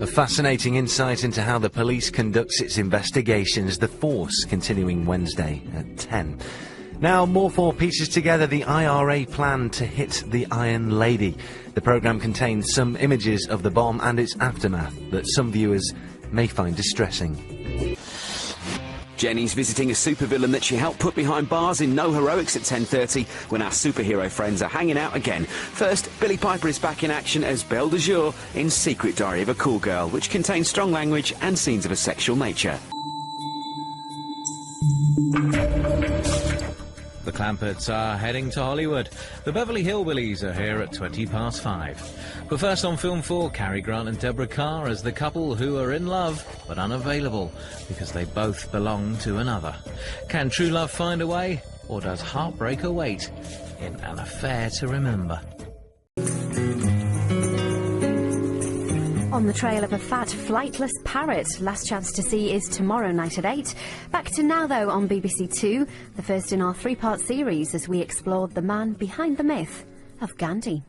A fascinating insight into how the police conducts its investigations. The Force continuing Wednesday at 10. Now, more 4 pieces together the IRA plan to hit the Iron Lady. The programme contains some images of the bomb and its aftermath that some viewers may find distressing. Jenny's visiting a supervillain that she helped put behind bars in No Heroics at 10:30 when our superhero friends are hanging out again. First, Billie Piper is back in action as Belle de Jour in Secret Diary of a Cool Girl, which contains strong language and scenes of a sexual nature. The Clamperts are heading to Hollywood. The Beverly Hillbillies are here at 5:20. But first on Film 4, Cary Grant and Deborah Kerr as the couple who are in love but unavailable because they both belong to another. Can true love find a way, or does heartbreak await in An Affair to Remember? On the trail of a fat, flightless parrot. Last chance to see is tomorrow night at 8. Back to Now, though, on BBC Two, the first in our 3-part series as we explored the man behind the myth of Gandhi.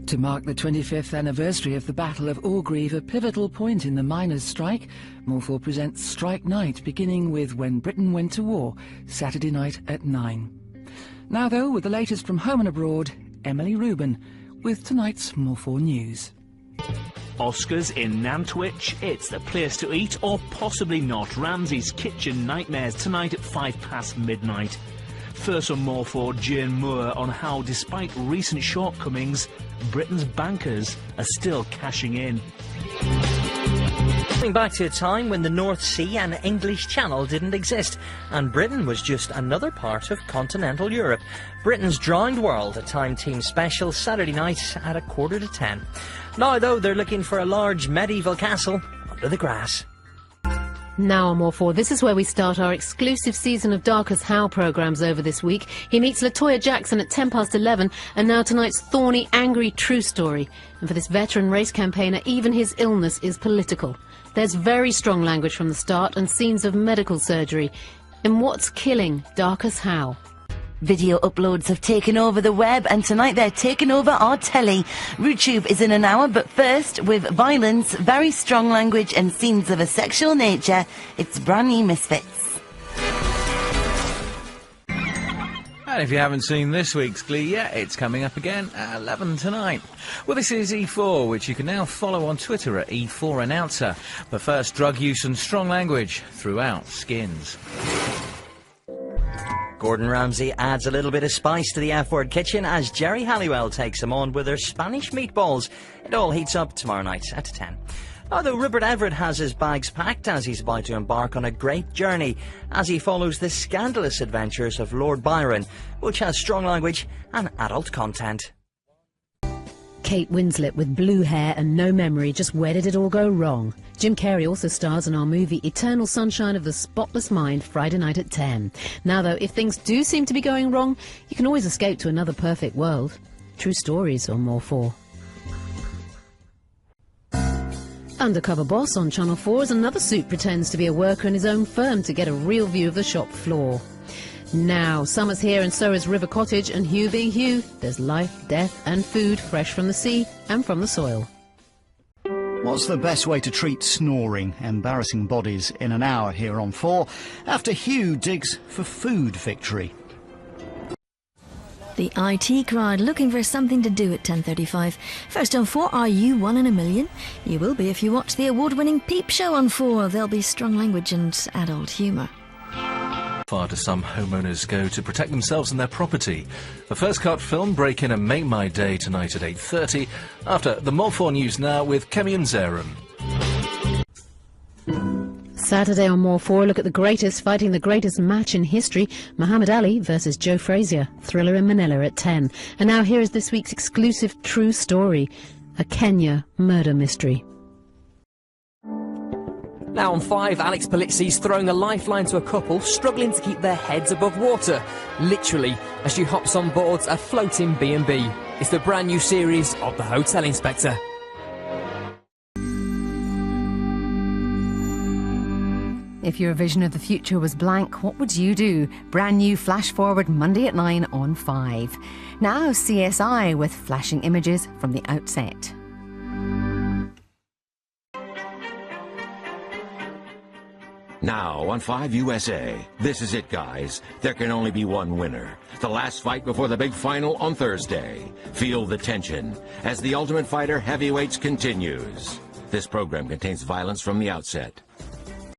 To mark the 25th anniversary of the Battle of Orgreave, a pivotal point in the miners' strike, More 4 presents Strike Night, beginning with When Britain Went to War, Saturday night at 9. Now, though, with the latest from home and abroad, Emily Rubin with tonight's More 4 news. Oscars in Nantwich, it's the place to eat, or possibly not. Ramsay's Kitchen Nightmares tonight at midnight. First on More 4, Jane Moore on how, despite recent shortcomings, Britain's bankers are still cashing in. Going back to a time when the North Sea and English Channel didn't exist, and Britain was just another part of continental Europe. Britain's Drowned World, a Time Team special, Saturday night at 10:15. Now, though, they're looking for a large medieval castle under the grass. Now on More 4, this is where we start our exclusive season of Dark as How programmes over this week. He meets Latoya Jackson at 11:10, and now tonight's thorny, angry true story. And for this veteran race campaigner, even his illness is political. There's very strong language from the start and scenes of medical surgery. In What's Killing Dark as How? Video uploads have taken over the web, and tonight they're taking over our telly. RootTube is in an hour, but first, with violence, very strong language and scenes of a sexual nature, it's brand new Misfits. And if you haven't seen this week's Glee yet, it's coming up again at 11 tonight. Well, this is E4, which you can now follow on Twitter at E4Announcer. But first, drug use and strong language throughout Skins. Gordon Ramsay adds a little bit of spice to the F-word kitchen as Jerry Halliwell takes him on with their Spanish meatballs. It all heats up tomorrow night at 10. Although Rupert Everett has his bags packed as he's about to embark on a great journey as he follows the scandalous adventures of Lord Byron, which has strong language and adult content. Kate Winslet with blue hair and no memory, just where did it all go wrong? Jim Carrey also stars in our movie Eternal Sunshine of the Spotless Mind, Friday night at 10. Now though, if things do seem to be going wrong, you can always escape to another perfect world. True stories on More 4. Undercover Boss on Channel 4 as another suit pretends to be a worker in his own firm to get a real view of the shop floor. Now, summer's here and so is River Cottage, and Hugh being Hugh, there's life, death and food fresh from the sea and from the soil. What's the best way to treat snoring, embarrassing bodies in an hour here on 4, after Hugh digs for food victory. The IT crowd looking for something to do at 10:35. First on 4, are you 1 in a million? You will be if you watch the award-winning Peep Show on 4. There'll be strong language and adult humour. Far do some homeowners go to protect themselves and their property? The First Cut film break in and make my day tonight at 8:30 after the More 4 News now with Kemi and Zaram. Saturday on More 4, look at the greatest fighting the greatest match in history, Muhammad Ali versus Joe Frazier, Thriller in Manila at 10. And now here is this week's exclusive true story, a Kenya murder mystery. Now on 5, Alex Polizzi's throwing a lifeline to a couple struggling to keep their heads above water, literally, as she hops on board a floating B&B. It's the brand new series of The Hotel Inspector. If your vision of the future was blank, what would you do? Brand new Flash Forward Monday at 9 on 5. Now CSI with flashing images from the outset. Now on 5 USA, this is it, guys. There can only be one winner. The last fight before the big final on Thursday. Feel the tension as the Ultimate Fighter Heavyweights continues. This program contains violence from the outset.